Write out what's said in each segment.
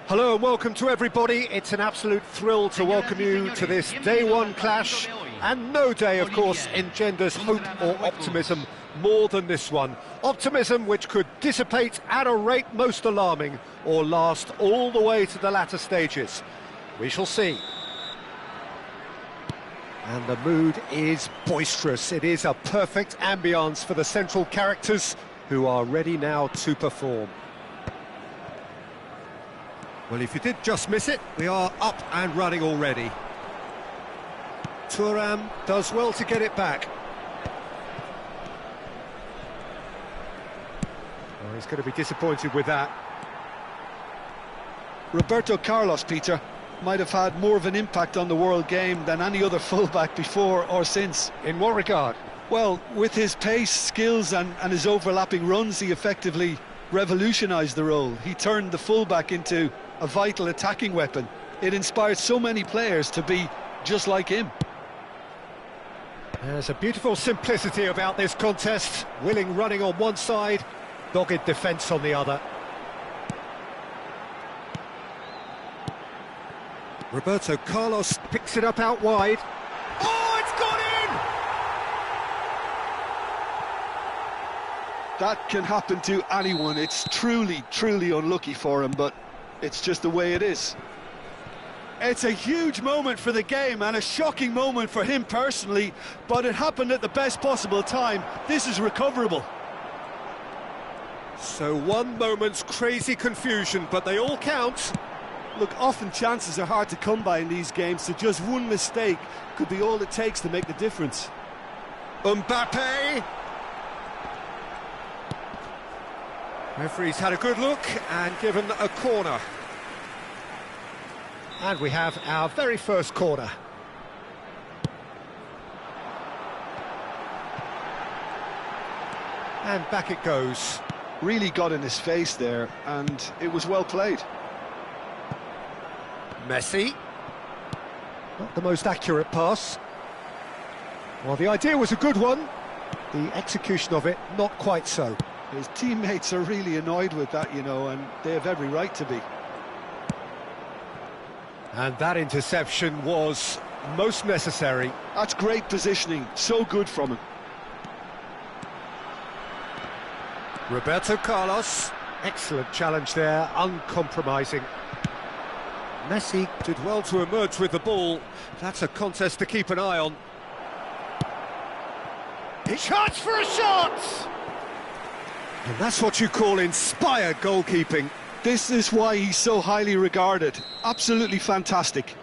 Hello and welcome to everybody. It's an absolute thrill to welcome you to this day one clash, and no day, of course, engenders hope or optimism more than this one. Optimism which could dissipate at a rate most alarming or last all the way to the latter stages. We shall see. And the mood is boisterous. It is a perfect ambience for the central characters who are ready now to perform. Well, if you did just miss it, we are up and running already. Thuram does well to get it back. Oh, he's going to be disappointed with that. Roberto Carlos, Peter, might have had more of an impact on the world game than any other fullback before or since. In what regard? Well, with his pace, skills and his overlapping runs, he effectively revolutionised the role. He turned the fullback into a vital attacking weapon. It inspired so many players to be just like him. There's a beautiful simplicity about this contest. Willing running on one side, dogged defence on the other. Roberto Carlos picks it up out wide. Oh, it's gone in! That can happen to anyone. It's truly, truly unlucky for him, but it's just the way it is. It's a huge moment for the game and a shocking moment for him personally, but it happened at the best possible time. This is recoverable. So one moment's crazy confusion, but they all count. Look, often chances are hard to come by in these games, so just one mistake could be all it takes to make the difference. Mbappe! Referee's had a good look and given a corner. And we have our very first corner. And back it goes. Really got in his face there, and it was well played. Messi. Not the most accurate pass. Well, the idea was a good one. The execution of it, not quite so. His teammates are really annoyed with that, you know, and they have every right to be. And that interception was most necessary. That's great positioning, so good from him. Roberto Carlos, excellent challenge there, uncompromising. Messi did well to emerge with the ball. That's a contest to keep an eye on. He charged for a shot! And that's what you call inspired goalkeeping. This is why he's so highly regarded. Absolutely fantastic.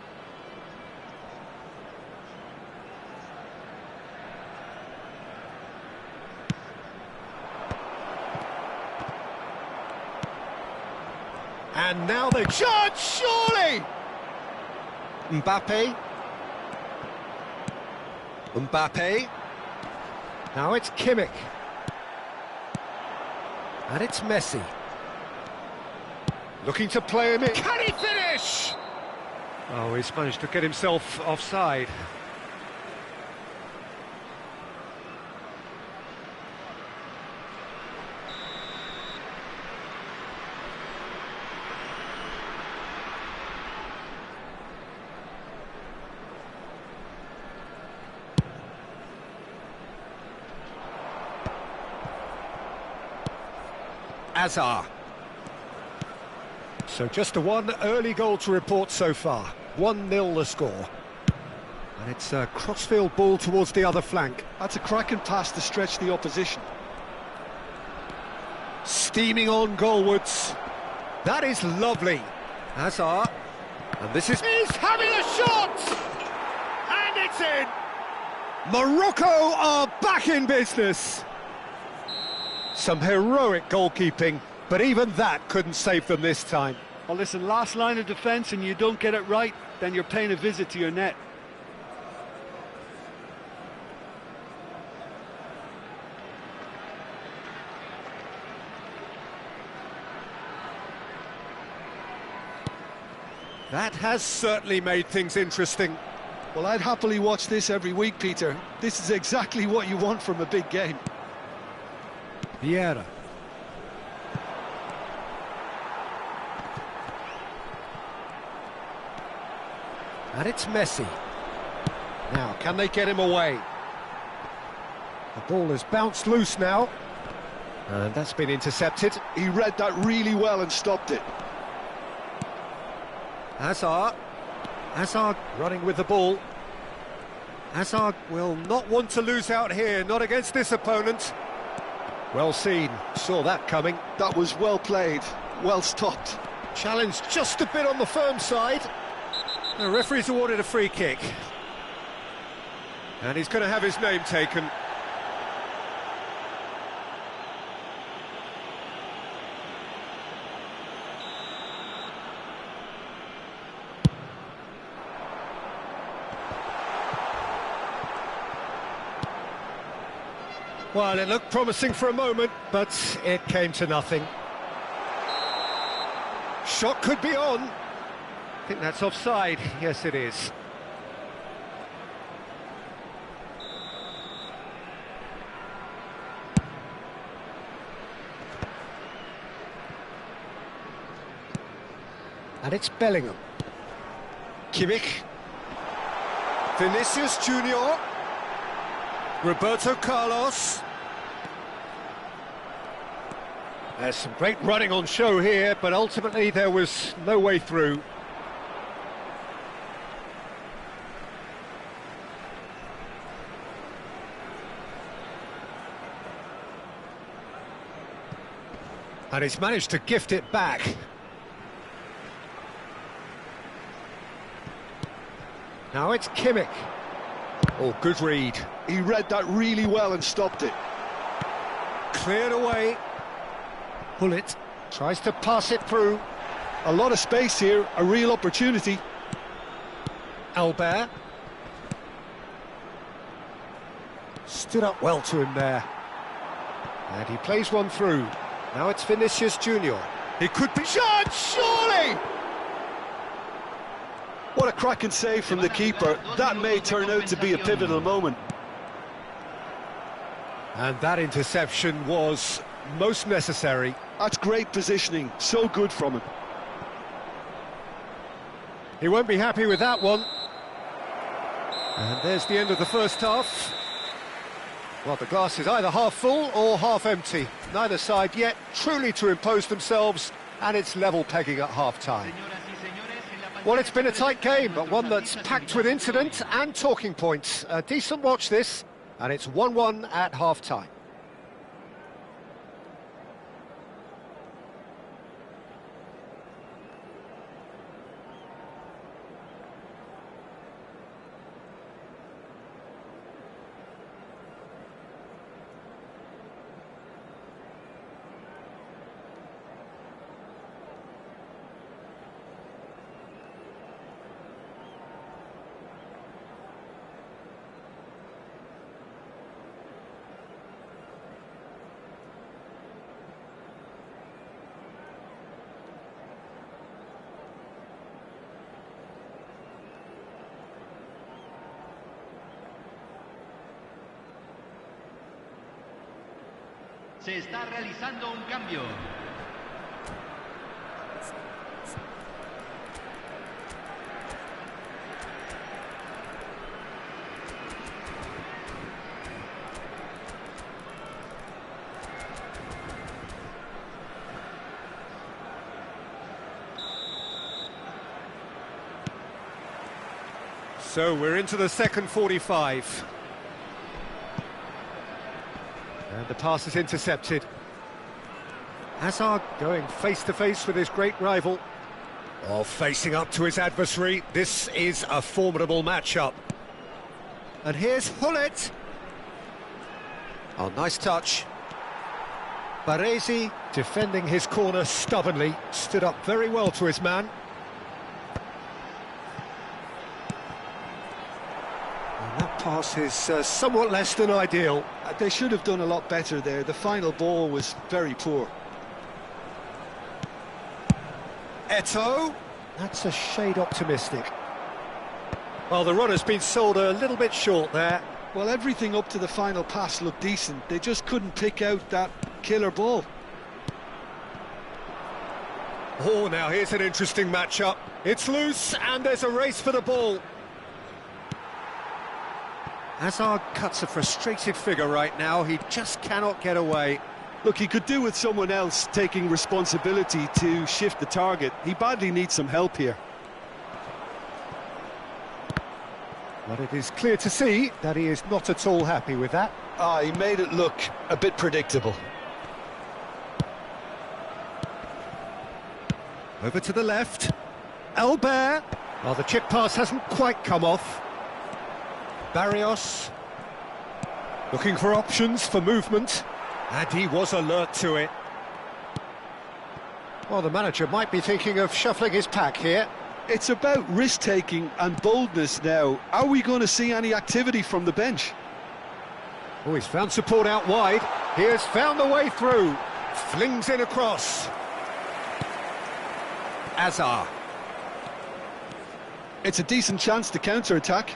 And now the charge, surely! Mbappe. Now it's Kimmich. And it's Messi. Looking to play him in. Can he finish? Oh, he's managed to get himself offside. Azar. So just a one early goal to report so far. 1-0 the score. And it's a crossfield ball towards the other flank. That's a cracking pass to stretch the opposition. Steaming on goalwards. That is lovely. Hazard. And this is... He's having a shot! And it's in! Morocco are back in business. Some heroic goalkeeping, but even that couldn't save them this time. Well, listen, last line of defence and you don't get it right, then you're paying a visit to your net. That has certainly made things interesting. Well, I'd happily watch this every week, Peter. This is exactly what you want from a big game. Vieira. And it's Messi. Now, can they get him away? The ball has bounced loose now. And that's been intercepted. He read that really well and stopped it. Hazard running with the ball. Hazard will not want to lose out here, not against this opponent. Well seen, saw that coming. That was well played, well stopped. Challenge just a bit on the firm side. The referee's awarded a free kick. And he's going to have his name taken. Well, it looked promising for a moment, but it came to nothing. Shot could be on. I think that's offside. Yes, it is. And it's Bellingham. Kimmich. Vinicius Junior. Roberto Carlos. There's some great running on show here, but ultimately there was no way through. And he's managed to gift it back. Now it's Kimmich. Oh, good read. He read that really well and stopped it. Cleared away. Bullet tries to pass it through. A lot of space here, a real opportunity. Albert. Stood up well to him there. And he plays one through. Now it's Vinicius Junior. He could be shot, surely! What a cracking save from the keeper. That may turn out to be a pivotal moment. And that interception was most necessary. That's great positioning, so good from him. He won't be happy with that one. And there's the end of the first half. Well, the glass is either half full or half empty. Neither side yet truly to impose themselves, and it's level pegging at half-time. Well, it's been a tight game, but one that's packed with incident and talking points. A decent watch this, and it's 1-1 at half-time. Se está realizando un cambio. So we're into the second 45. And the pass is intercepted. Hazard going face-to-face with his great rival. Oh, facing up to his adversary. This is a formidable matchup. And here's Hullet. Oh, nice touch. Baresi defending his corner stubbornly. Stood up very well to his man. And that pass is somewhat less than ideal. They should have done a lot better there. The final ball was very poor. Eto'o. That's a shade optimistic. Well, the run has been sold a little bit short there. Well, everything up to the final pass looked decent. They just couldn't pick out that killer ball. Oh, now here's an interesting matchup. It's loose, and there's a race for the ball. Hazard cuts a frustrated figure right now. He just cannot get away. Look, he could do with someone else taking responsibility to shift the target. He badly needs some help here. But it is clear to see that he is not at all happy with that. He made it look a bit predictable. Over to the left. Albert. Well, the chip pass hasn't quite come off. Barrios. Looking for options for movement. And he was alert to it. Well, the manager might be thinking of shuffling his pack here. It's about risk-taking and boldness now. Are we going to see any activity from the bench? Oh, he's found support out wide. He has found the way through. Flings in across. Hazard. It's a decent chance to counter-attack.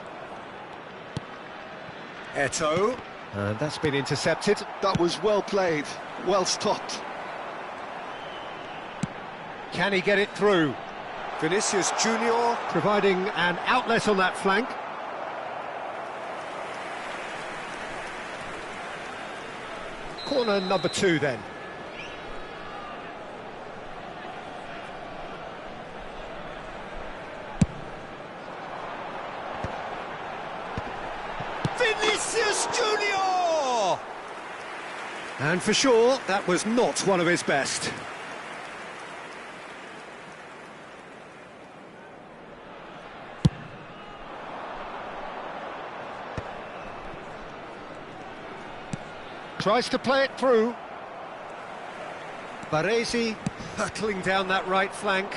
Eto'o. And that's been intercepted. That was well played, well stopped. Can he get it through? Vinicius Junior providing an outlet on that flank. Corner number 2 then. Vinicius Junior! And for sure, that was not one of his best. Tries to play it through. Baresi hurtling down that right flank.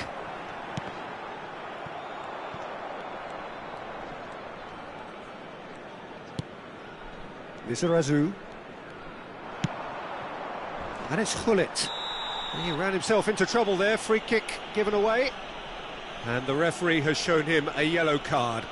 Lizarazu. And it's Hullet. He ran himself into trouble there. Free kick given away. And the referee has shown him a yellow card.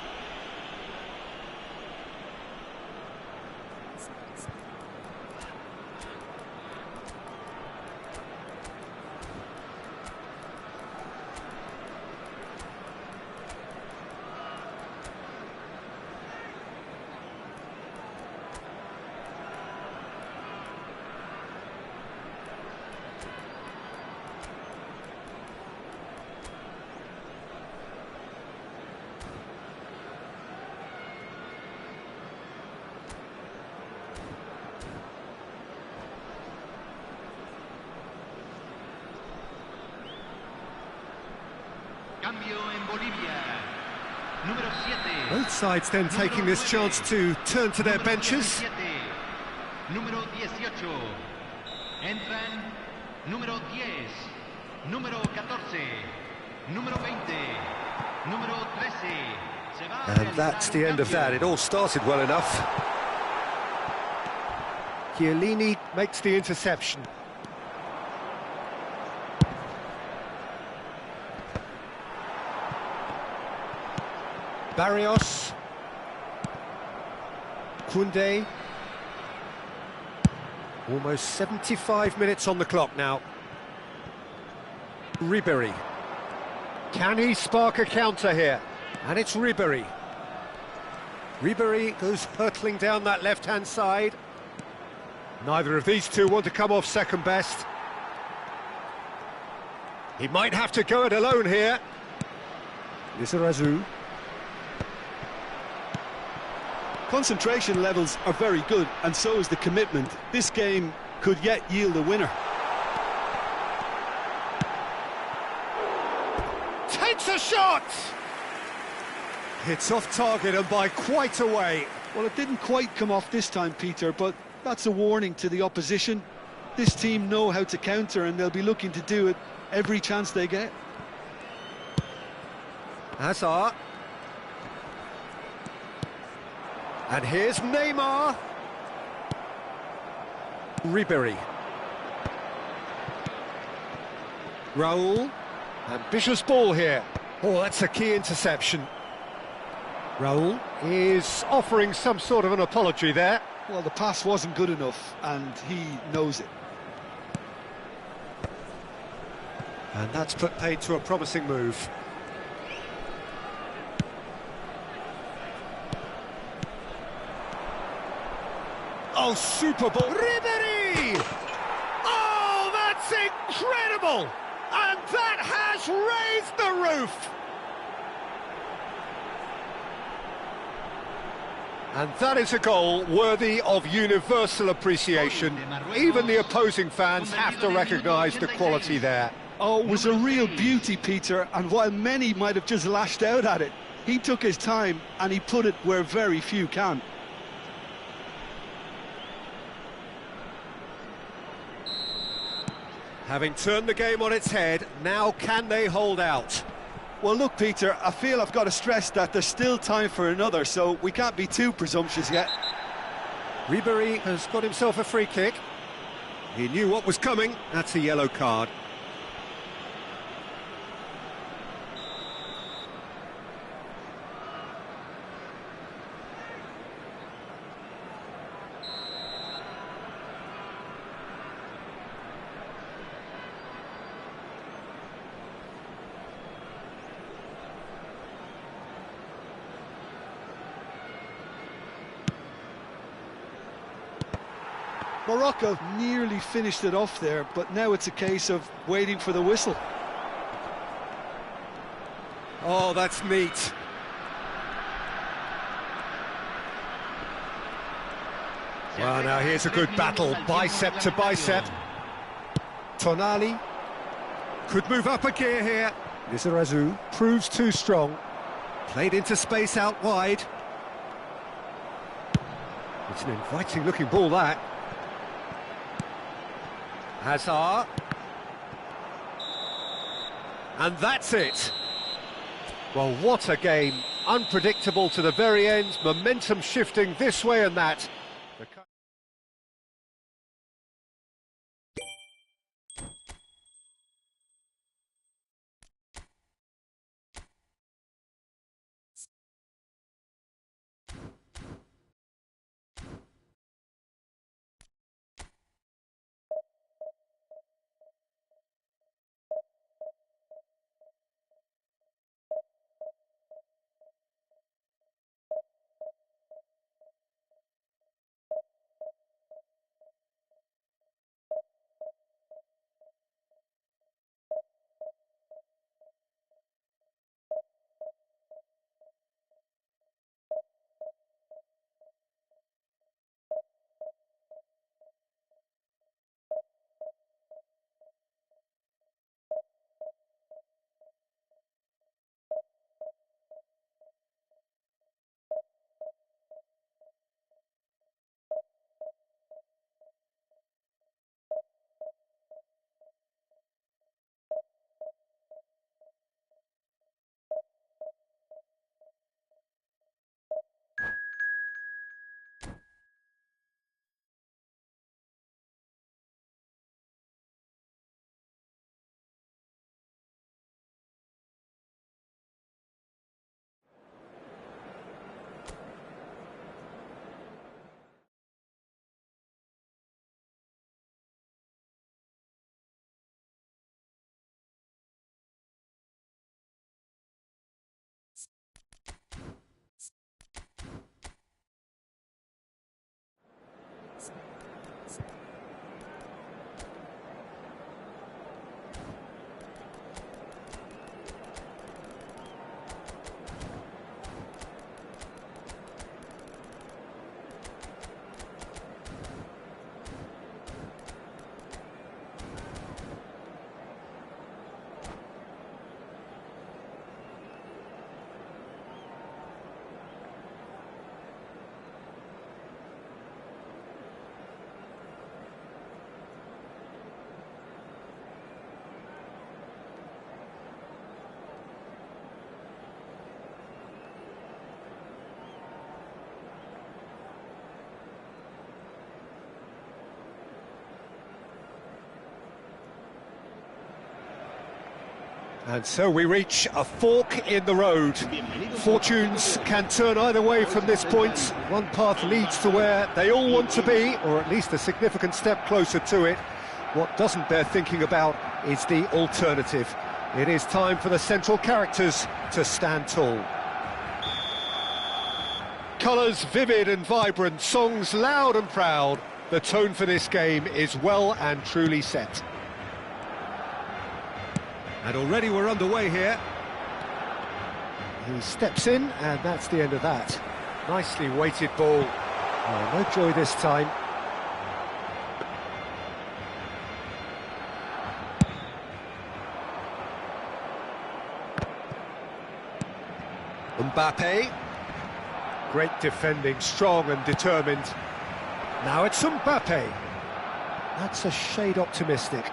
Cambio en Bolivia. Número 7. Both sides then taking this chance to turn to their benches. Número 18. Entran número 10, número 14, número 20, número 13. And that's the end of that. It all started well enough. Chiellini makes the interception. Barrios. Koundé. Almost 75 minutes on the clock now. Ribéry. Can he spark a counter here? And it's Ribéry. Ribéry goes hurtling down that left-hand side. Neither of these two want to come off second best. He might have to go it alone here. Lizarazu. Concentration levels are very good, and so is the commitment. This game could yet yield a winner. Takes a shot! It's off target and by quite a way. Well, it didn't quite come off this time, Peter, but that's a warning to the opposition. This team know how to counter, and they'll be looking to do it every chance they get. Hazard. And here's Neymar. Ribéry. Raúl. Ambitious ball here. Oh, that's a key interception. Raúl is offering some sort of an apology there. Well, the pass wasn't good enough, and he knows it. And that's put paid to a promising move. Oh, super ball. Ribery! Oh, that's incredible! And that has raised the roof! And that is a goal worthy of universal appreciation. Even the opposing fans have to recognise the quality there. Oh, it was a real beauty, Peter, and while many might have just lashed out at it, he took his time and he put it where very few can. Having turned the game on its head, now can they hold out? Well, look, Peter, I feel I've got to stress that there's still time for another, so we can't be too presumptuous yet. Ribery has got himself a free kick. He knew what was coming. That's a yellow card. Morocco nearly finished it off there, but now it's a case of waiting for the whistle. Oh, that's neat. Well, now here's a good battle, bicep to bicep. Tonali could move up a gear here. Lizarazu proves too strong. Played into space out wide. It's an inviting-looking ball, that. Hazard. And that's it. Well, what a game. Unpredictable to the very end. Momentum shifting this way and that. And so we reach a fork in the road. Fortunes can turn either way from this point. One path leads to where they all want to be, or at least a significant step closer to it. What doesn't bear thinking about is the alternative. It is time for the central characters to stand tall. Colours vivid and vibrant, songs loud and proud. The tone for this game is well and truly set. And already we're underway here. He steps in, and that's the end of that. Nicely weighted ball. Oh, no joy this time. Mbappe. Great defending, strong and determined. Now it's Mbappe. That's a shade optimistic.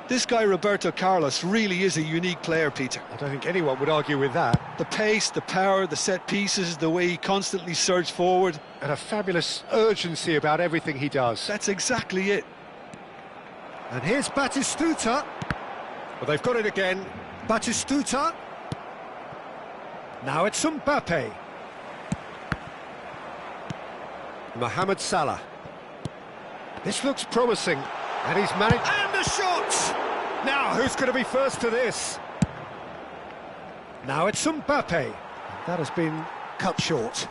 This guy, Roberto Carlos, really is a unique player, Peter. I don't think anyone would argue with that. The pace, the power, the set pieces, the way he constantly surges forward. And a fabulous urgency about everything he does. That's exactly it. And here's Batistuta. Well, they've got it again. Batistuta. Now it's Mbappe. Mohamed Salah. This looks promising. And he's managed... And the shot! Now, who's going to be first to this? Now it's Mbappe. That has been cut short.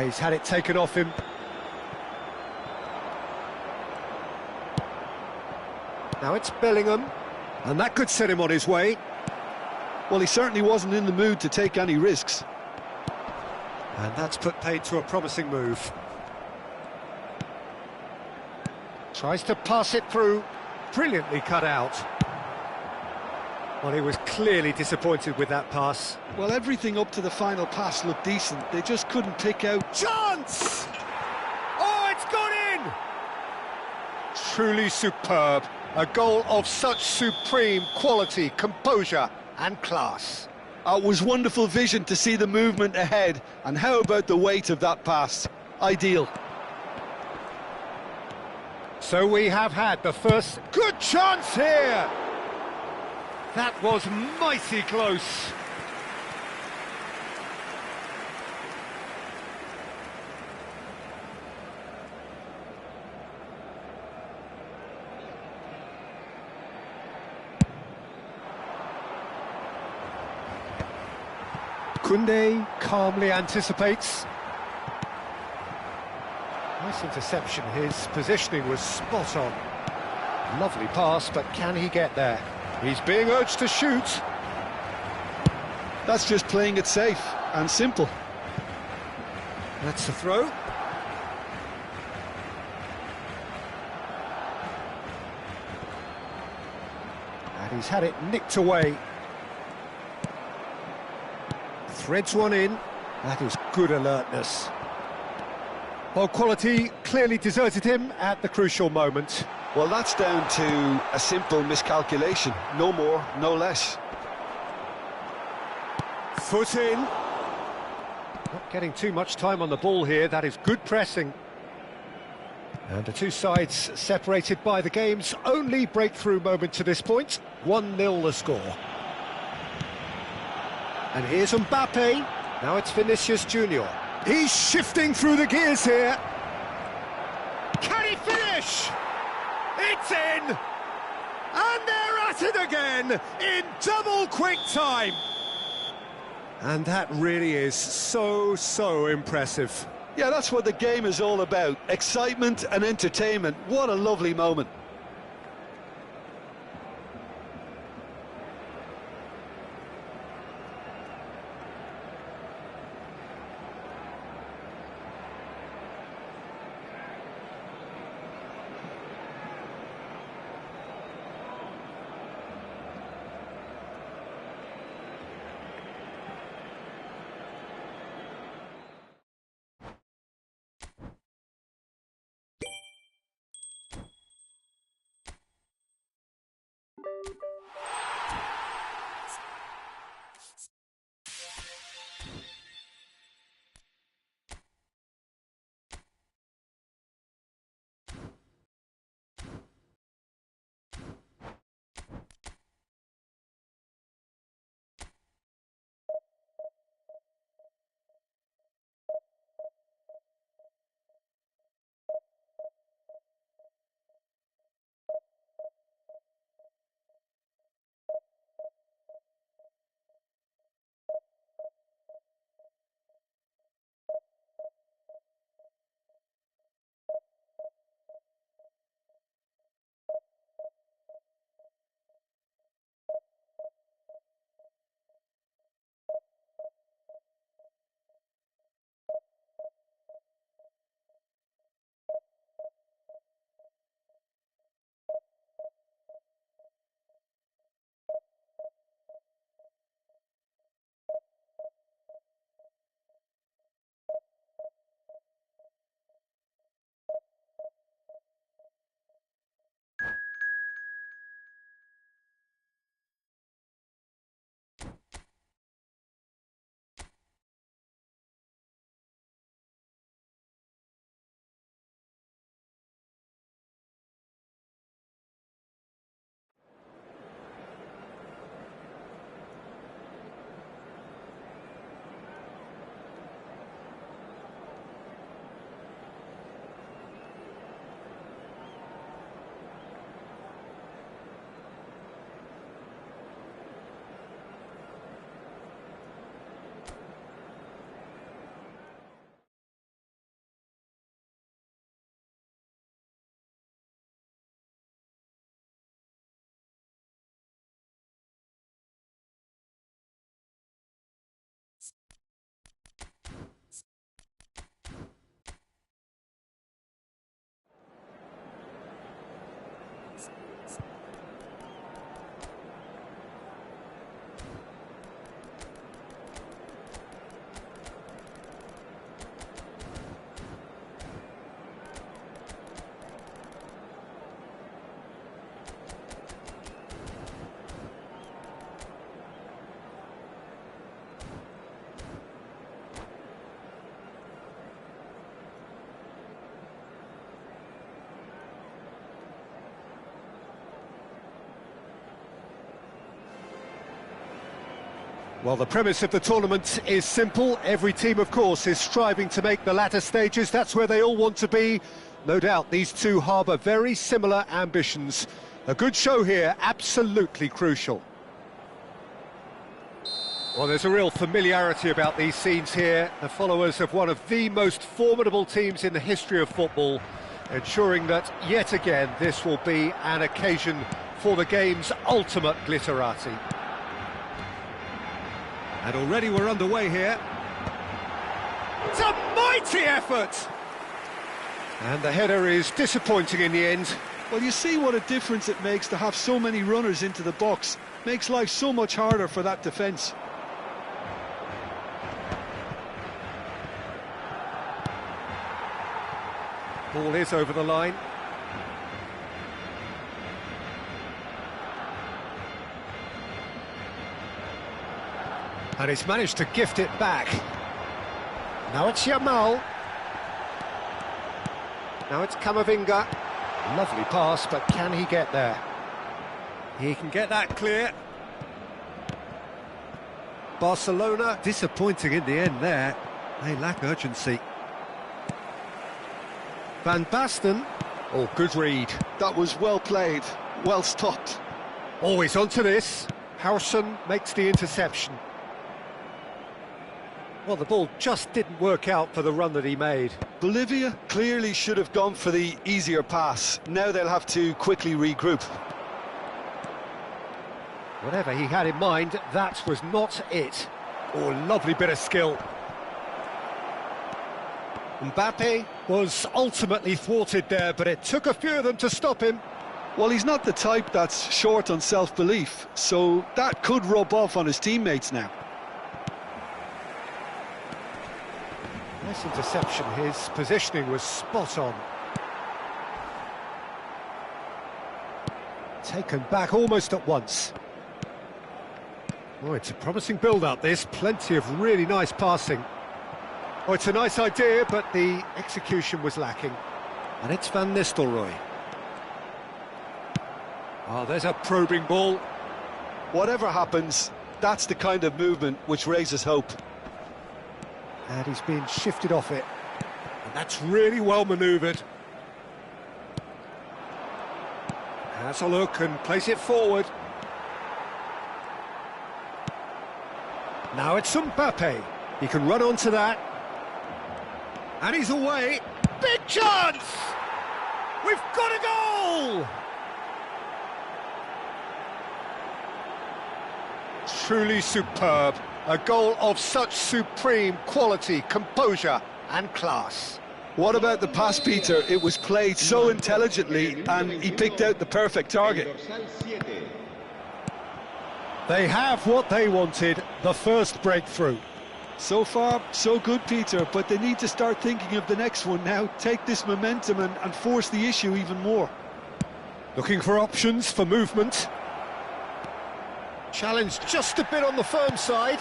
He's had it taken off him. Now it's Bellingham. And that could set him on his way. Well, he certainly wasn't in the mood to take any risks. And that's put paid to a promising move. Tries to pass it through. Brilliantly cut out. Well, he was clearly disappointed with that pass. Well, everything up to the final pass looked decent. They just couldn't pick out... Chance! Oh, it's gone in! Truly superb. A goal of such supreme quality, composure and class. It was wonderful vision to see the movement ahead. And how about the weight of that pass? Ideal. So we have had the first good chance here. That was mighty close. Koundé calmly anticipates. Nice interception, his positioning was spot on. Lovely pass, but can he get there? He's being urged to shoot. That's just playing it safe and simple. That's the throw. And he's had it nicked away. Threads one in. That is good alertness. Well, quality clearly deserted him at the crucial moment. Well, that's down to a simple miscalculation. No more, no less. Foot in. Not getting too much time on the ball here. That is good pressing. And the two sides separated by the game's only breakthrough moment to this point. 1-0 the score. And here's Mbappe. Now it's Vinicius Junior. He's shifting through the gears here. Can he finish? It's in! And they're at it again in double quick time. And that really is so impressive. Yeah, that's what the game is all about. Excitement and entertainment. What a lovely moment. Well, the premise of the tournament is simple. Every team, of course, is striving to make the latter stages. That's where they all want to be. No doubt these two harbour very similar ambitions. A good show here, absolutely crucial. Well, there's a real familiarity about these scenes here. The followers of one of the most formidable teams in the history of football, ensuring that, yet again, this will be an occasion for the game's ultimate glitterati. And already we're underway here. It's a mighty effort! And the header is disappointing in the end. Well, you see what a difference it makes to have so many runners into the box. Makes life so much harder for that defence. Ball is over the line. And he's managed to gift it back. Now it's Yamal. Now it's Camavinga. Lovely pass, but can he get there? He can get that clear. Barcelona, disappointing in the end there. They lack urgency. Van Basten. Oh, good read. That was well played, well stopped. Always onto this. Howson makes the interception. Well, the ball just didn't work out for the run that he made. Bolivia clearly should have gone for the easier pass. Now they'll have to quickly regroup. Whatever he had in mind, that was not it. Oh, lovely bit of skill. Mbappe was ultimately thwarted there, but it took a few of them to stop him. Well, he's not the type that's short on self-belief, so that could rub off on his teammates now. Nice interception, his positioning was spot on. Taken back almost at once. Oh, it's a promising build-up, this. Plenty of really nice passing. Oh, it's a nice idea, but the execution was lacking. And it's Van Nistelrooy. Oh, there's a probing ball. Whatever happens, that's the kind of movement which raises hope. And he's being shifted off it. And that's really well manoeuvred. Has a look and plays it forward. Now it's Mbappe. He can run onto that. And he's away. Big chance! We've got a goal! Truly superb. A goal of such supreme quality, composure and class. What about the pass, Peter? It was played so intelligently and he picked out the perfect target. They have what they wanted, the first breakthrough. So far, so good, Peter, but they need to start thinking of the next one now. Take this momentum and force the issue even more. Looking for options for movement. Challenge just a bit on the firm side.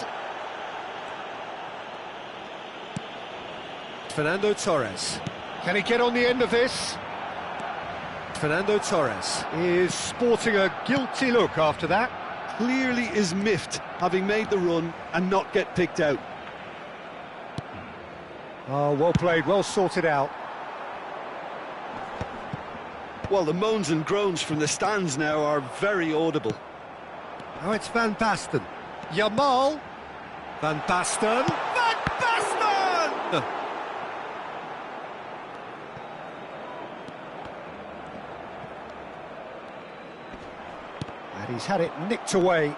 Fernando Torres. Can he get on the end of this? Fernando Torres is sporting a guilty look after that. Clearly is miffed, having made the run and not get picked out. Oh, well played, well sorted out. Well, the moans and groans from the stands now are very audible. Now it's Van Basten. Yamal. Van Basten. Van Basten! And he's had it nicked away.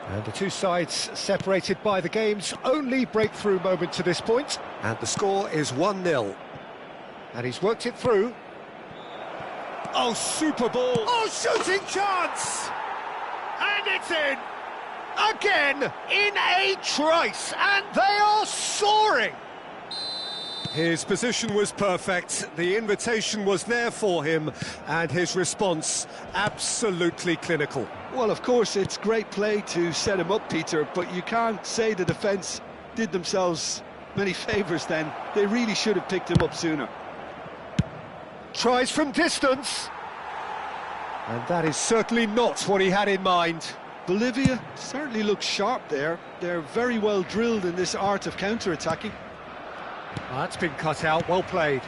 And the two sides separated by the game's only breakthrough moment to this point. And the score is 1-0. And he's worked it through. Oh, super ball. Oh, shooting chance! And it's in! Again, in a trice, and they are soaring! His position was perfect, the invitation was there for him, and his response absolutely clinical. Well, of course, it's great play to set him up, Peter, but you can't say the defence did themselves many favours then. They really should have picked him up sooner. Tries from distance. And that is certainly not what he had in mind. Bolivia certainly looks sharp there. They're very well drilled in this art of counter-attacking. That's been cut out, well played.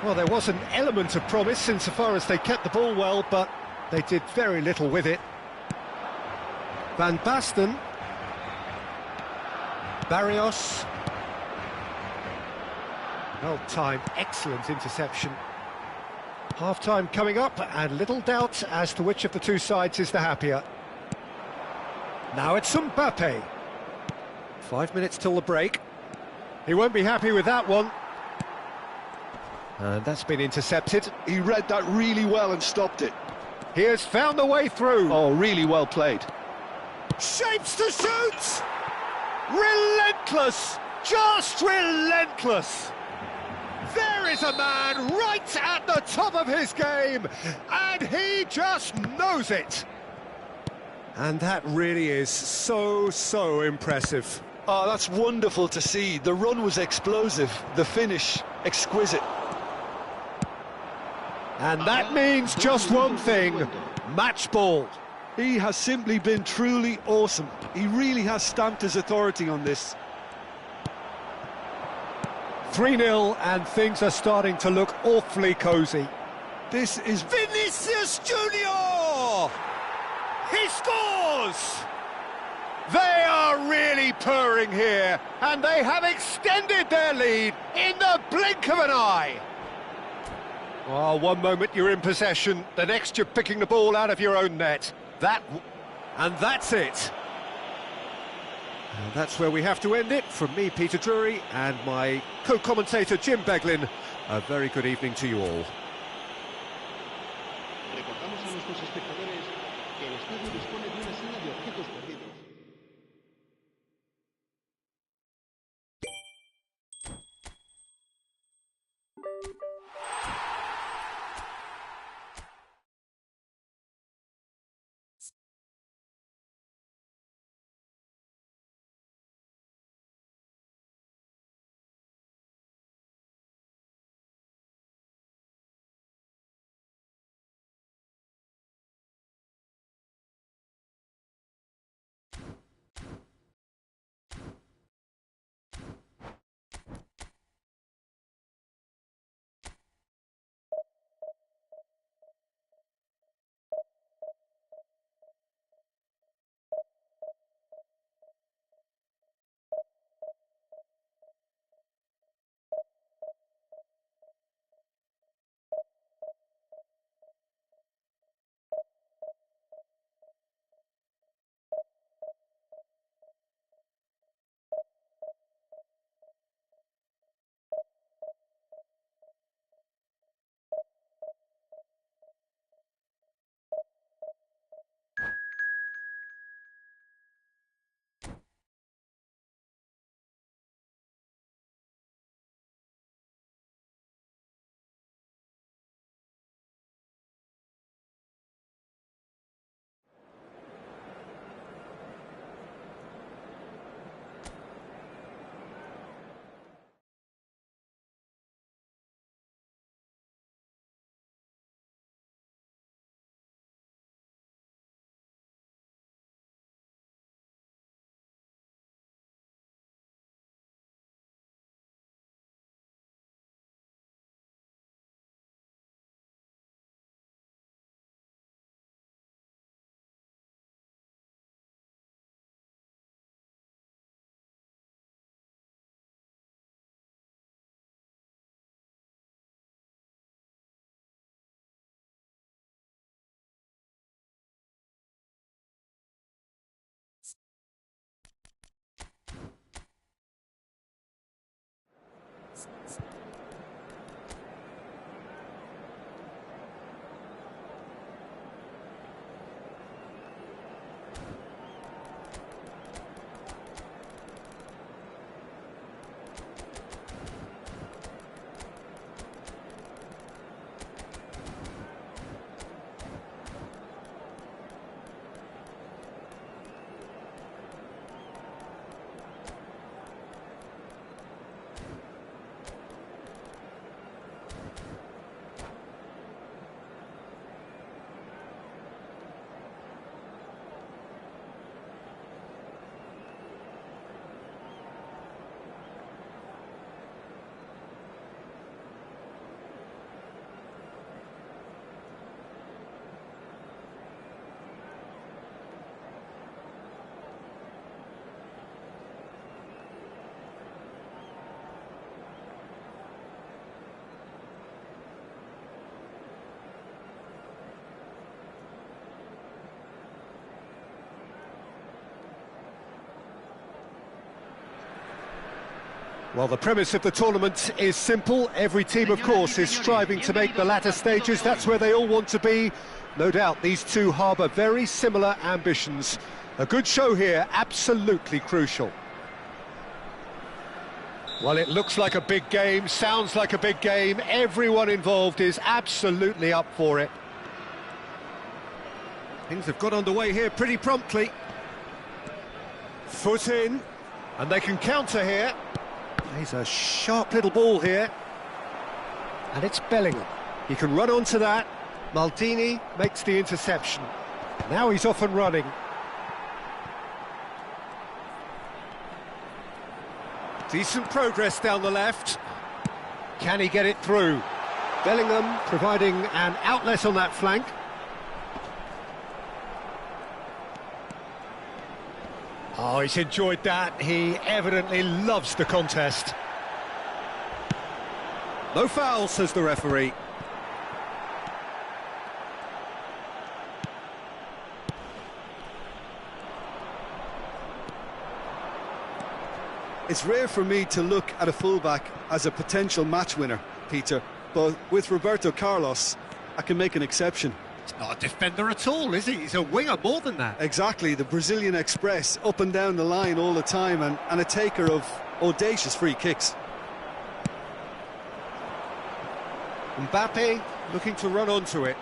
Well, there was an element of promise insofar as they kept the ball well, but they did very little with it. Van Basten. Barrios. Well timed, excellent interception. Half-time coming up, and little doubt as to which of the two sides is the happier. Now it's Mbappe. 5 minutes till the break. He won't be happy with that one. And that's been intercepted. He read that really well and stopped it. He has found a way through. Oh, really well played. Shapes to shoot! Relentless! Just relentless! There is a man right at the top of his game, and he just knows it. And that really is so impressive. Oh, that's wonderful to see. The run was explosive, the finish exquisite. And that means just one thing, match ball. He has simply been truly awesome. He really has stamped his authority on this. 3-0, and things are starting to look awfully cosy. This is Vinicius Junior! He scores! They are really purring here, and they have extended their lead in the blink of an eye. Oh, one moment you're in possession, the next you're picking the ball out of your own net. And that's it. And that's where we have to end it. From me, Peter Drury, and my co-commentator, Jim Beglin, a very good evening to you all. Recordamos a nuestros espectadores que el estadio dispone de una sala de objetos perdidos. Well, the premise of the tournament is simple. Every team, of course, is striving to make the latter stages. That's where they all want to be. No doubt these two harbour very similar ambitions. A good show here, absolutely crucial. Well, it looks like a big game, sounds like a big game. Everyone involved is absolutely up for it. Things have got underway here pretty promptly. Foot in, and they can counter here. He's a sharp little ball here. And it's Bellingham. He can run onto that. Maldini makes the interception. Now he's off and running. Decent progress down the left. Can he get it through? Bellingham providing an outlet on that flank. Oh, he's enjoyed that. He evidently loves the contest. No foul, says the referee. It's rare for me to look at a fullback as a potential match winner, Peter, but with Roberto Carlos, I can make an exception. He's not a defender at all, is he? He's a winger more than that. Exactly, the Brazilian Express, up and down the line all the time, and a taker of audacious free kicks. Mbappe looking to run onto it.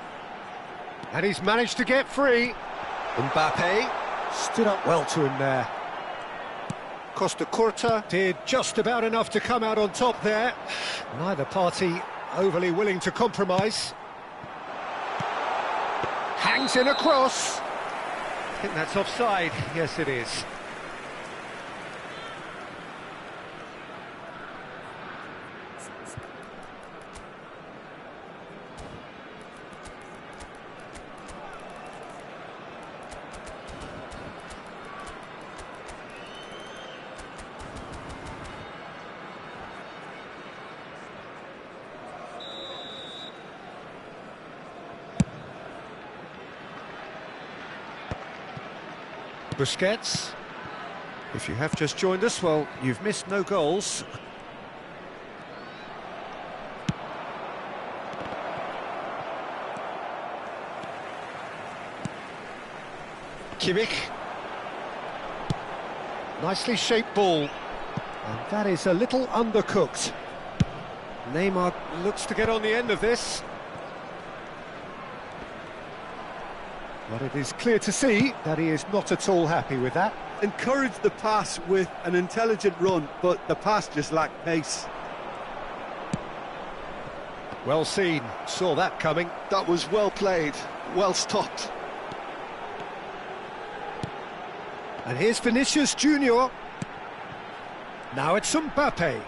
And he's managed to get free. Mbappe stood up well to him there. Costa Curta did just about enough to come out on top there. Neither party overly willing to compromise. Hangs in a cross. I think that's offside. Yes, it is. Busquets. If you have just joined us, well, you've missed no goals. Kimmich. Nicely shaped ball. And that is a little undercooked. Neymar looks to get on the end of this. But it is clear to see that he is not at all happy with that. Encouraged the pass with an intelligent run, but the pass just lacked pace. Well seen, saw that coming. That was well played, well stopped. And here's Vinicius Junior. Now it's Mbappe.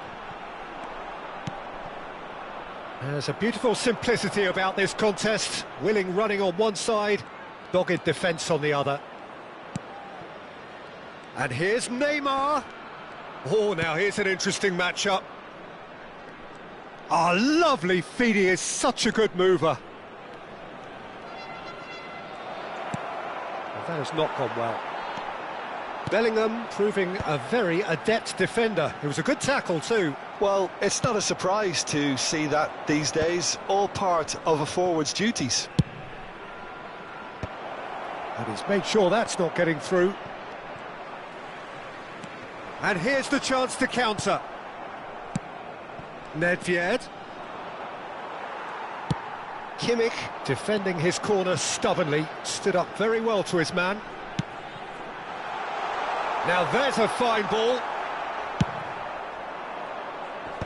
There's a beautiful simplicity about this contest. Willing running on one side, dogged defence on the other. And here's Neymar. Oh, now here's an interesting matchup. Ah, lovely feed. He is such a good mover. Well, that has not gone well. Bellingham proving a very adept defender. It was a good tackle too. Well, it's not a surprise to see that these days, all part of a forward's duties. And he's made sure that's not getting through. And here's the chance to counter. Nedved. Kimmich defending his corner stubbornly, stood up very well to his man. Now there's a fine ball.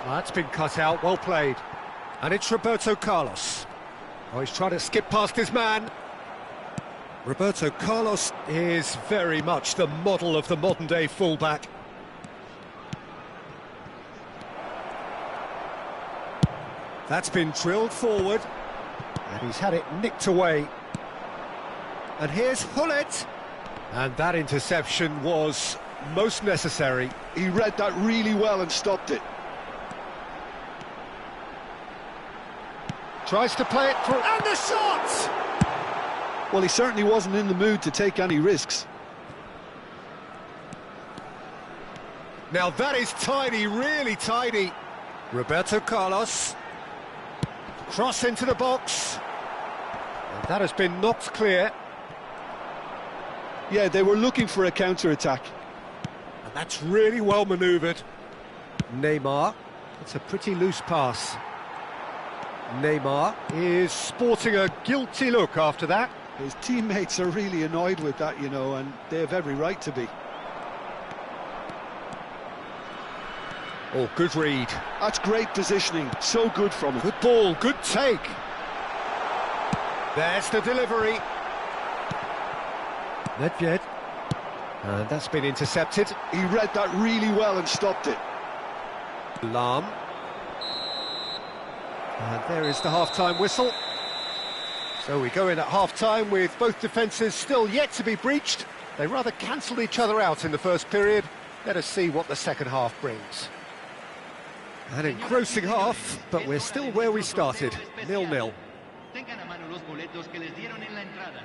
That's been cut out, well played. And it's Roberto Carlos. Oh, he's trying to skip past his man. Roberto Carlos is very much the model of the modern-day fullback. That's been drilled forward, and he's had it nicked away. And here's Hullet, and that interception was most necessary. He read that really well and stopped it. Tries to play it through, and the shot! Well, he certainly wasn't in the mood to take any risks. Now that is tidy, really tidy. Roberto Carlos. Cross into the box. And that has been knocked clear. Yeah, they were looking for a counter-attack. And that's really well manoeuvred. Neymar. It's a pretty loose pass. Neymar is sporting a guilty look after that. His teammates are really annoyed with that, you know, and they have every right to be. Oh, good read. That's great positioning, so good from him. Good ball, good take. There's the delivery. Nedved. And that's been intercepted. He read that really well and stopped it. Lahm. And there is the half-time whistle. So we go in at half-time with both defences still yet to be breached. They rather cancelled each other out in the first period. Let us see what the second half brings. An engrossing half, but we're still where we started, 0-0. Tengan a mano los boletos que les dieron en la entrada.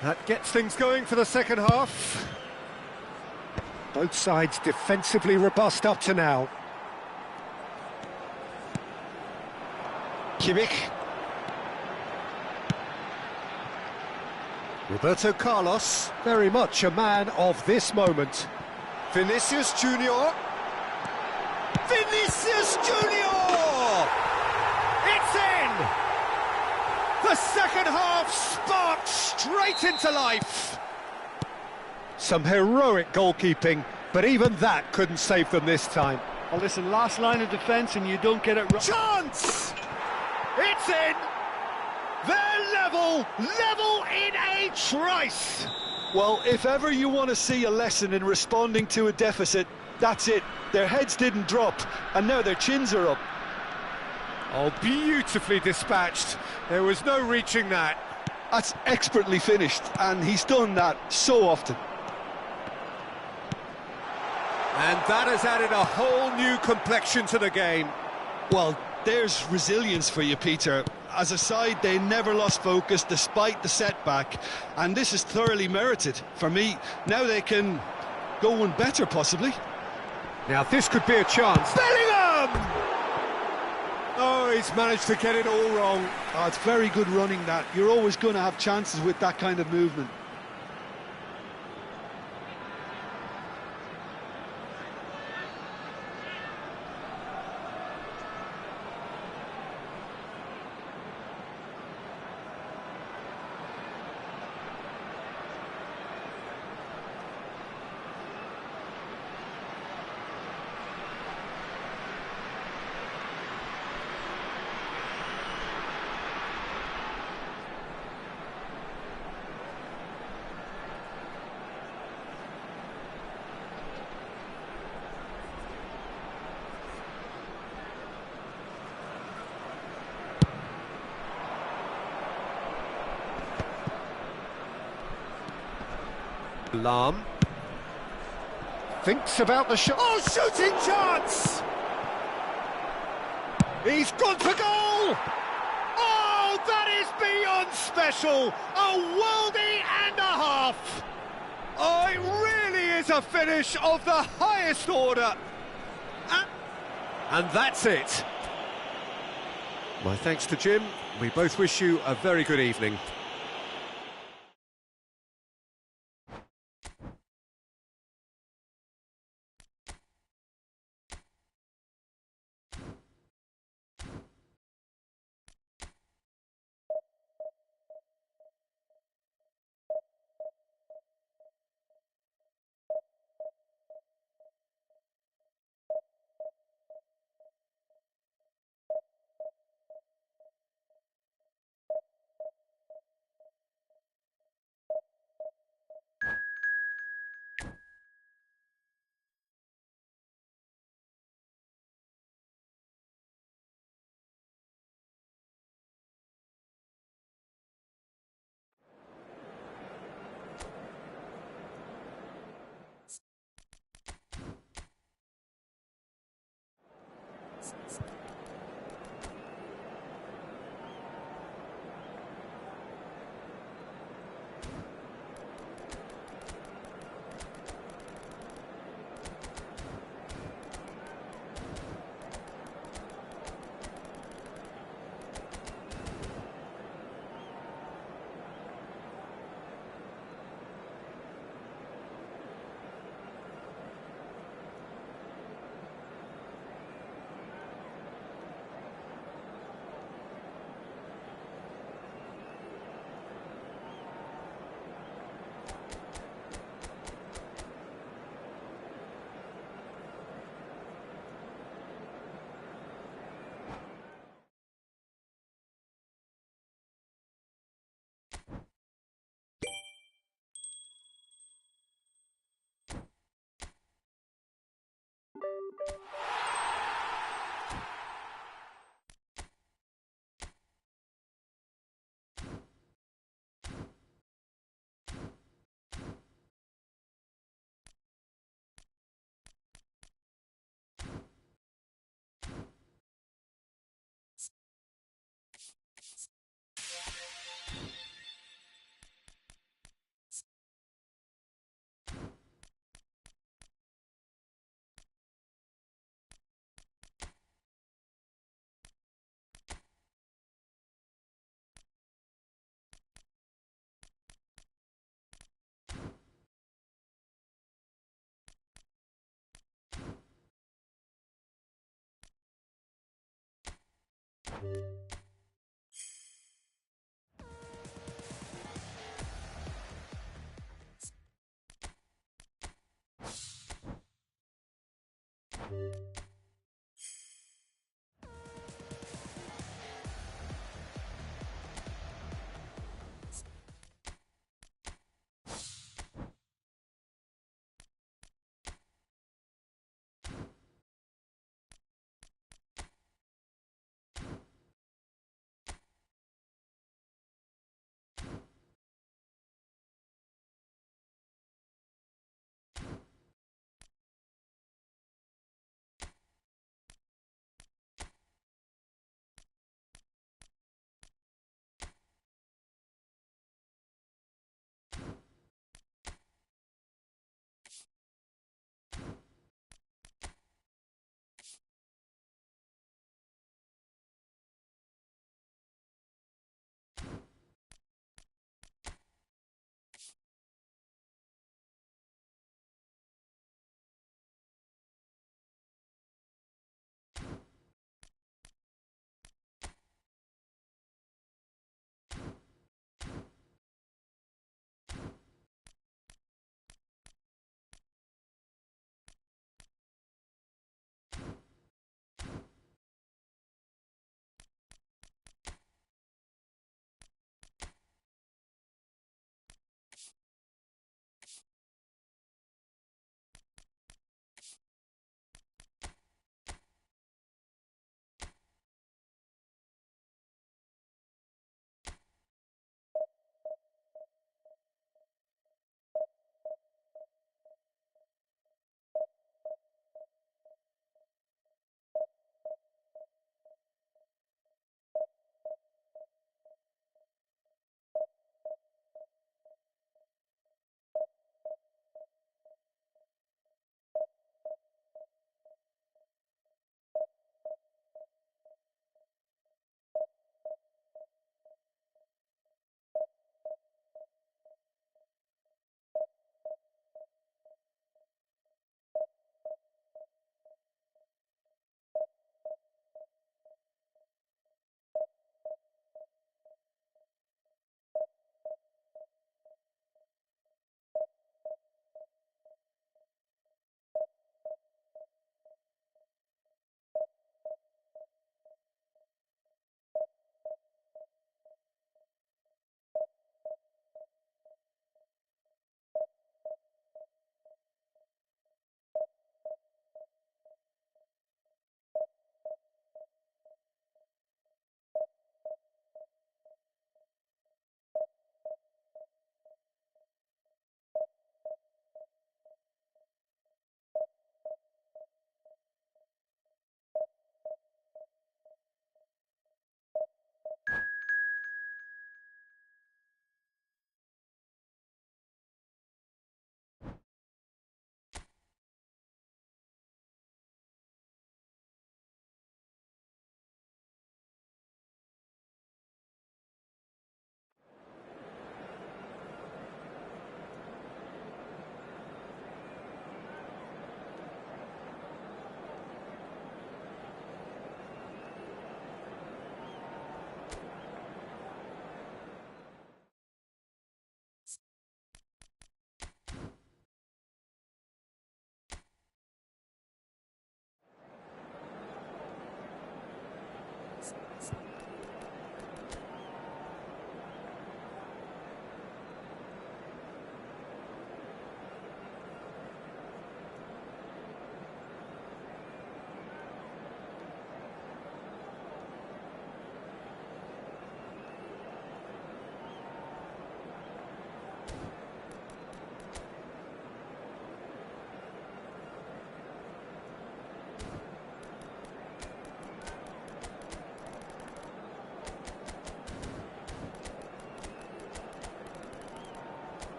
That gets things going for the second half. Both sides defensively robust up to now. Kimmich. Roberto Carlos, very much a man of this moment. Vinicius Junior. Vinicius Junior! It's in! The second half sparked straight into life. Some heroic goalkeeping, but even that couldn't save them this time. Well, listen, last line of defence and you don't get it right. Chance! It's in! They're level in a trice! Well, if ever you want to see a lesson in responding to a deficit, that's it. Their heads didn't drop, and now their chins are up. Oh, beautifully dispatched. There was no reaching that. That's expertly finished, and he's done that so often. And that has added a whole new complexion to the game. Well, there's resilience for you, Peter. As a side, they never lost focus despite the setback, and this is thoroughly merited. For me, now they can go one better, possibly. Now this could be a chance. Bellingham! Oh, he's managed to get it all wrong. Oh, it's very good running, that. You're always going to have chances with that kind of movement. Lahm thinks about the shot. Oh, shooting chance! He's gone for goal! Oh, that is beyond special! A worldie and a half! Oh, it really is a finish of the highest order! And that's it. My thanks to Jim. We both wish you a very good evening.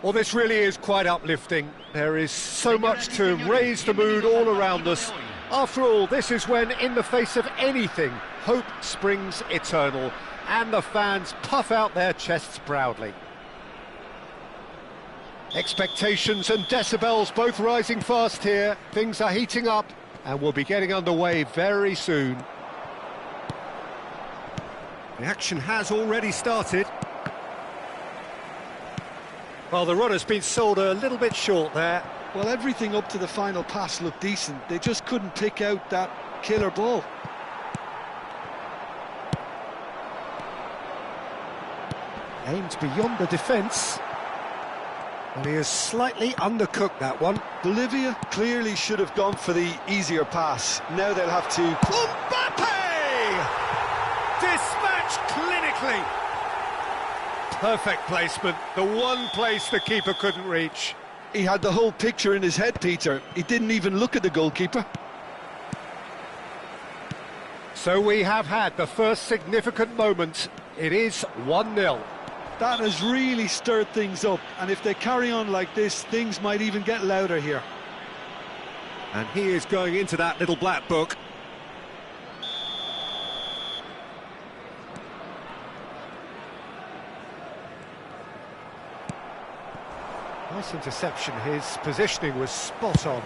Well, this really is quite uplifting. There is so much to raise the mood all around us. After all, this is when, in the face of anything, hope springs eternal, and the fans puff out their chests proudly. Expectations and decibels both rising fast here. Things are heating up, and we'll be getting underway very soon. The action has already started. Well, the runner's been sold a little bit short there. Well, everything up to the final pass looked decent. They just couldn't pick out that killer ball. Aimed beyond the defence. Well, he has slightly undercooked that one. Bolivia clearly should have gone for the easier pass. Now they'll have to... Mbappe! Dispatched clinically. Perfect placement, the one place the keeper couldn't reach. He had the whole picture in his head, Peter. He didn't even look at the goalkeeper. So we have had the first significant moment. It is 1-0. That has really stirred things up, and if they carry on like this, things might even get louder here. And he is going into that little black book. Nice interception, his positioning was spot on.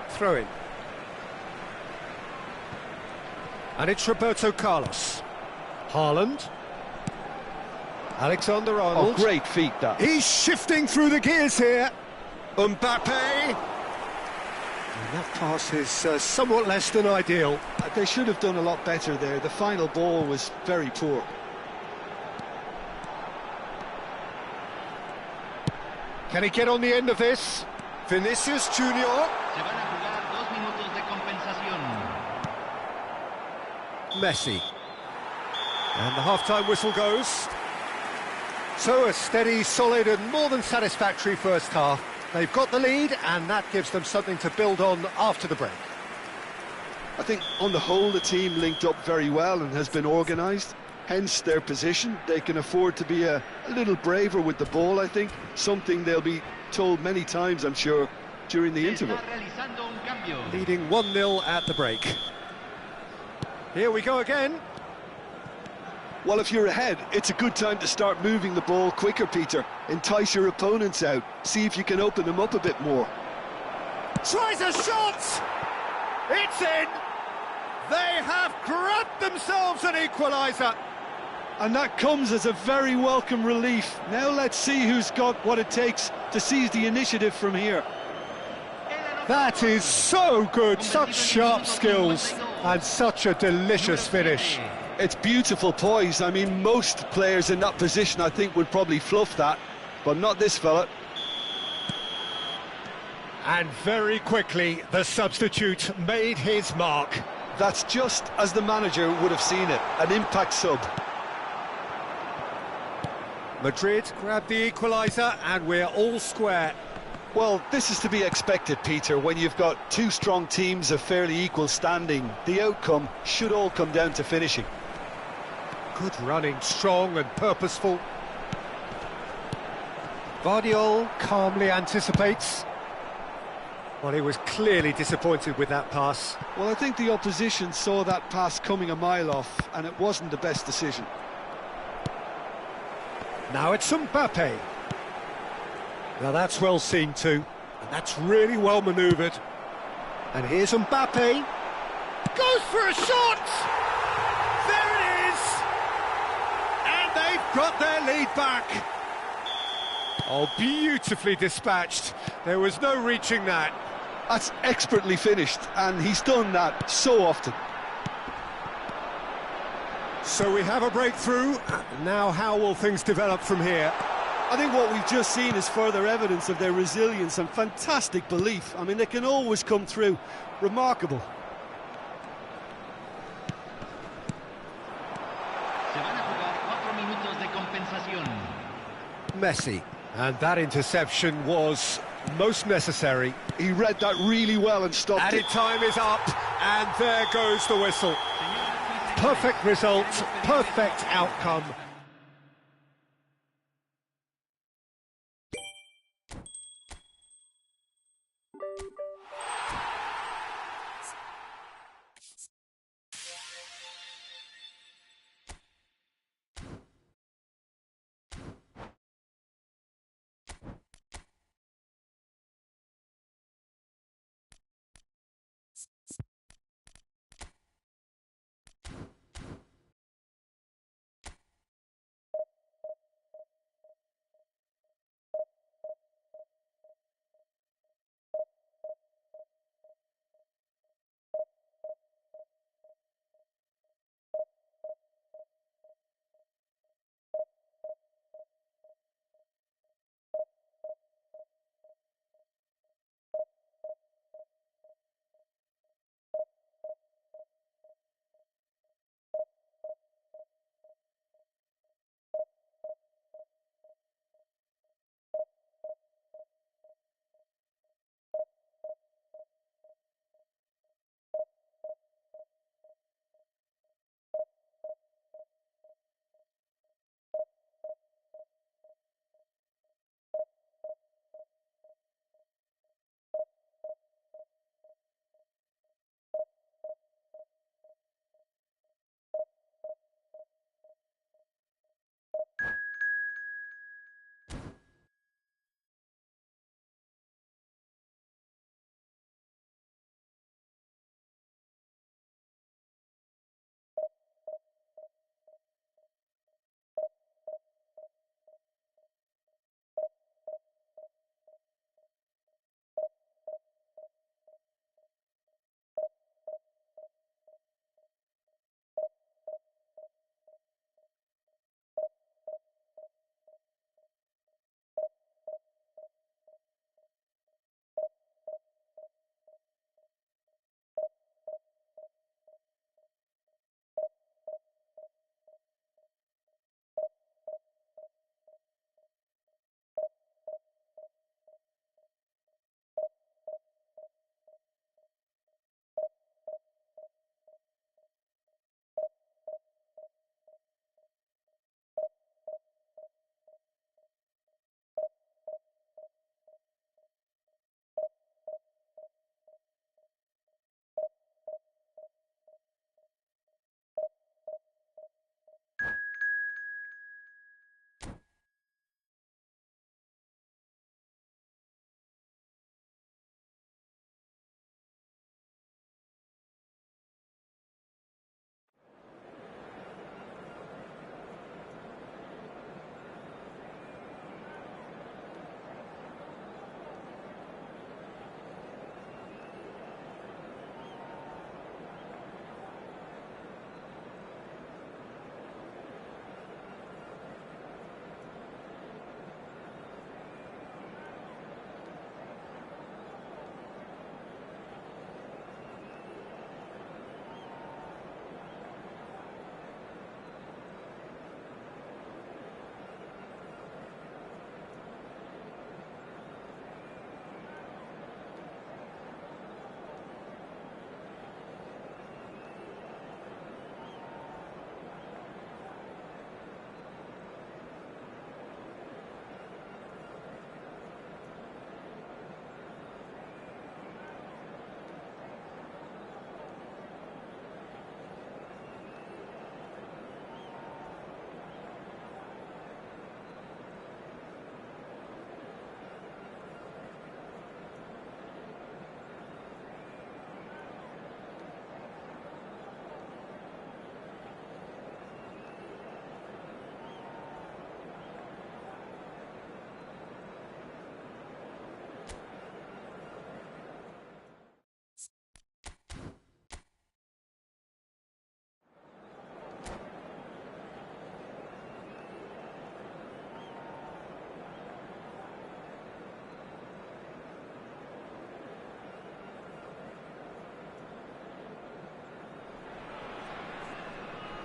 Throw in. And it's Roberto Carlos. Haaland. Alexander-Arnold. Oh, great feat, that. He's shifting through the gears here. Mbappe. And that pass is somewhat less than ideal. They should have done a lot better there. The final ball was very poor. Can he get on the end of this? Vinicius Junior. Se van a jugar 2 minutos de compensación. Messi. And the half-time whistle goes. So a steady, solid and more than satisfactory first half. They've got the lead and that gives them something to build on after the break. I think on the whole the team linked up very well and has been organised, hence their position. They can afford to be a little braver with the ball, I think, something they'll be told many times, I'm sure, during the interval. Leading 1-0 at the break. Here we go again. Well, if you're ahead, it's a good time to start moving the ball quicker, Peter. Entice your opponents out, see if you can open them up a bit more. Tries a shot! It's in! They have grabbed themselves an equaliser! And that comes as a very welcome relief. Now let's see who's got what it takes to seize the initiative from here. That is so good, such sharp skills, and such a delicious finish. It's beautiful poise. I mean, most players in that position, I think, would probably fluff that, but not this fella. And very quickly, the substitute made his mark. That's just as the manager would have seen it, an impact sub. Madrid grabbed the equaliser, and we're all square. Well, this is to be expected, Peter, when you've got two strong teams of fairly equal standing. The outcome should all come down to finishing. Good running, strong and purposeful. Guardiola calmly anticipates. Well, he was clearly disappointed with that pass. Well, I think the opposition saw that pass coming a mile off, and it wasn't the best decision. Now it's Mbappe. Now that's well seen too, and that's really well manoeuvred. And here's Mbappe. Goes for a shot! There it is! And they've got their lead back. Oh, beautifully dispatched. There was no reaching that. That's expertly finished, and he's done that so often. So we have a breakthrough. Now how will things develop from here? I think what we've just seen is further evidence of their resilience and fantastic belief. I mean, they can always come through. Remarkable. Se van a jugar 4 minutos de compensación. Messi. And that interception was most necessary. He read that really well and stopped Added it. time is up, and there goes the whistle. perfect result, perfect outcome.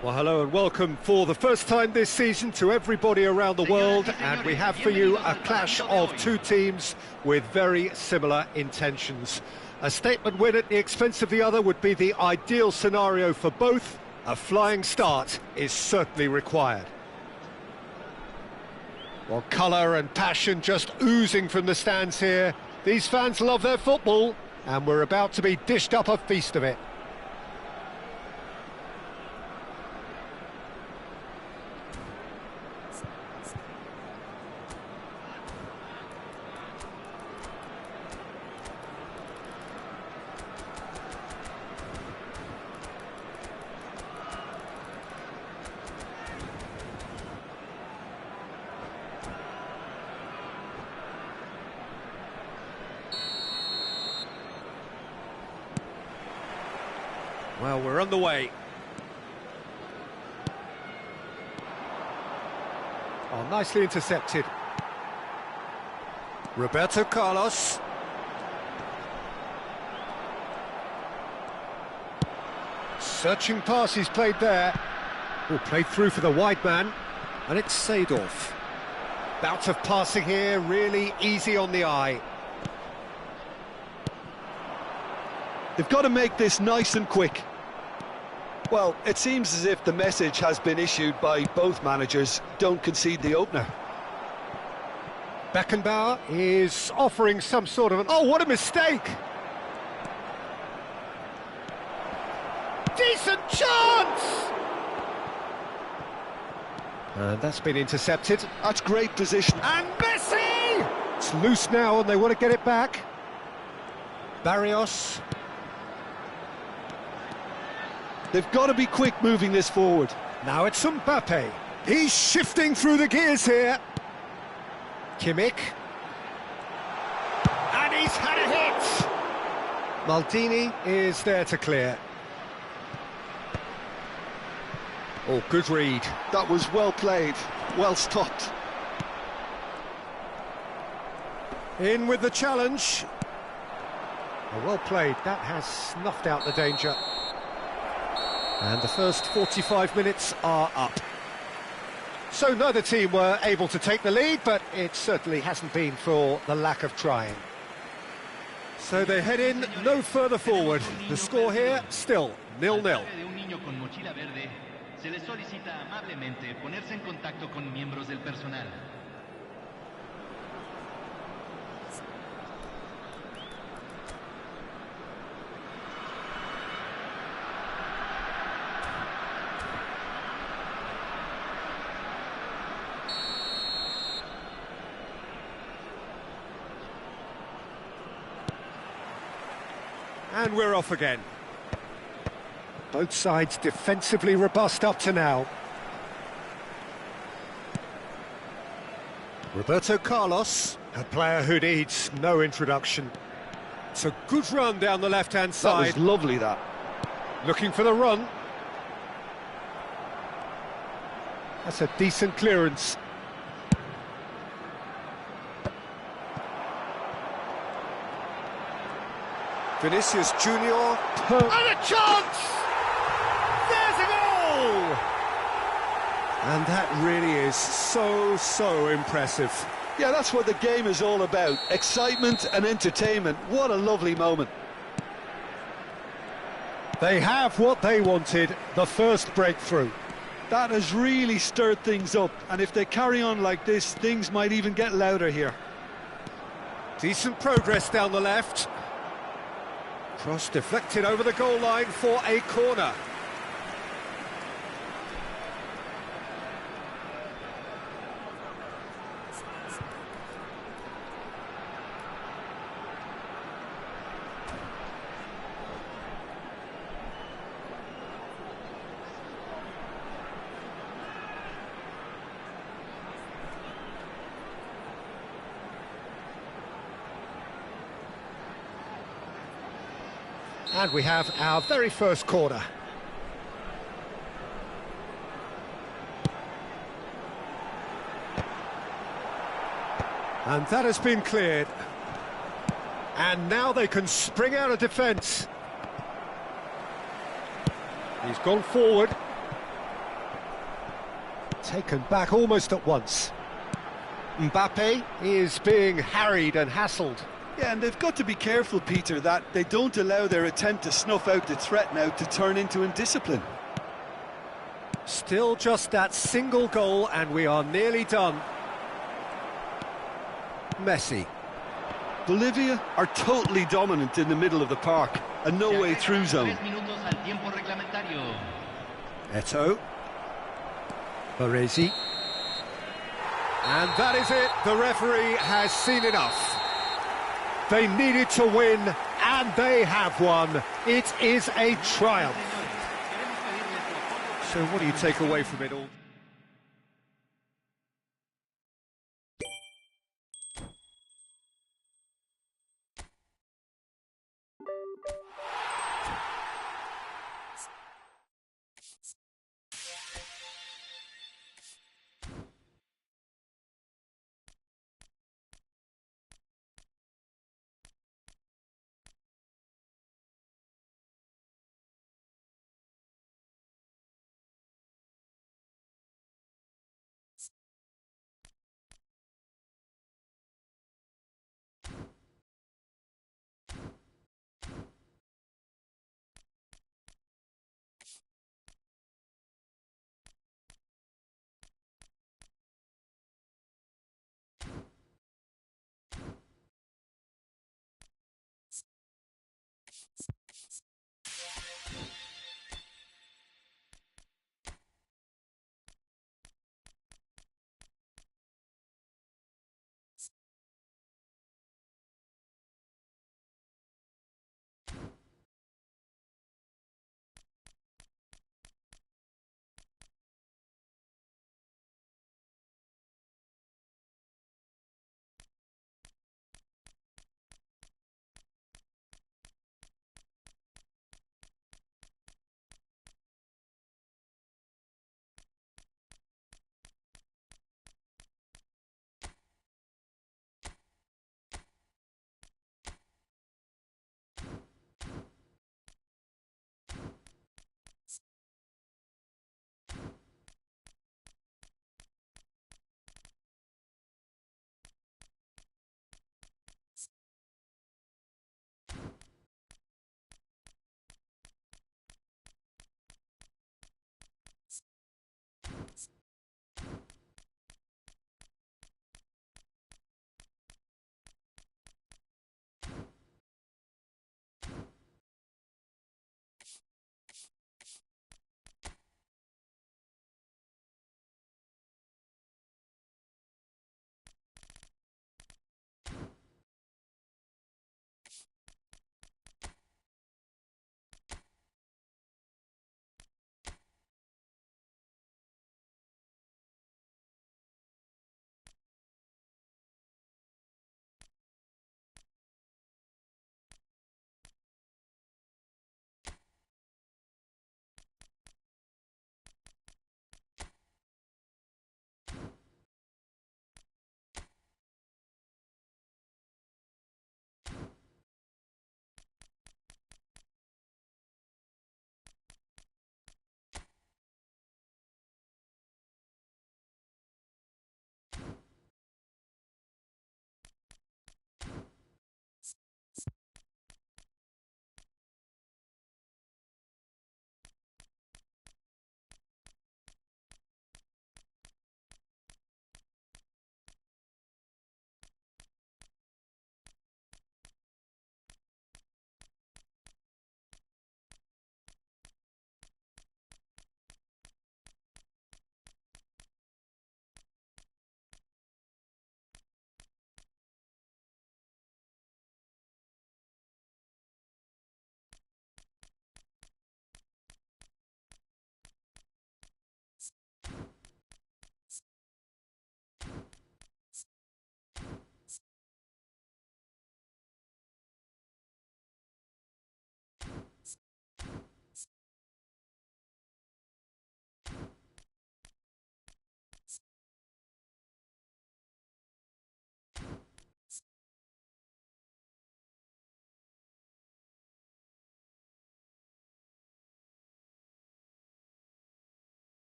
Well, hello and welcome for the first time this season to everybody around the world, and we have for you a clash of two teams with very similar intentions. A statement win at the expense of the other would be the ideal scenario for both, A flying start is certainly required. Well, colour and passion just oozing from the stands here. These fans love their football, and we're about to be dished up a feast of it. Well, we're on the way. Oh, nicely intercepted. Roberto Carlos. Searching pass he's played there. Oh, played through for the wide man. And it's Seedorf. Bout of passing here, really easy on the eye. They've got to make this nice and quick. Well, it seems as if the message has been issued by both managers: don't concede the opener. Beckenbauer is offering some sort of an... Oh, what a mistake! Decent chance! And that's been intercepted. That's great position. And Messi! It's loose now and they want to get it back. Barrios. They've got to be quick moving this forward. Now it's Mbappe. He's shifting through the gears here. Kimmich. And he's had a hit! Maldini is there to clear. Oh, good read. That was well played, well stopped. In with the challenge. Oh, well played. That has snuffed out the danger. And the first 45 minutes are up. So neither team were able to take the lead, but it certainly hasn't been for the lack of trying. So they head in no further forward. The score here, still 0-0. Se le solicita amablemente ponerse en contacto con miembros del personal. And we're off again. Both sides defensively robust up to now. Roberto Carlos, a player who needs no introduction. It's a good run down the left-hand side. That was lovely, that. Looking for the run. That's a decent clearance. Vinicius Junior. And a chance! There's a goal! And that really is so impressive. Yeah, that's what the game is all about. Excitement and entertainment. What a lovely moment. They have what they wanted, the first breakthrough. That has really stirred things up, and if they carry on like this, things might even get louder here. Decent progress down the left. Cross deflected over the goal line for a corner. And we have our very first corner. And that has been cleared. And now they can spring out of defence. He's gone forward. Taken back almost at once. Mbappe is being harried and hassled. Yeah, and they've got to be careful, Peter, that they don't allow their attempt to snuff out the threat now to turn into indiscipline. Still just that single goal and we are nearly done. Messi. Bolivia are totally dominant in the middle of the park, and no way through zone. Eto'o. Baresi. And that is it, the referee has seen enough. They needed to win, and they have won. It is a triumph. So what do you take away from it all?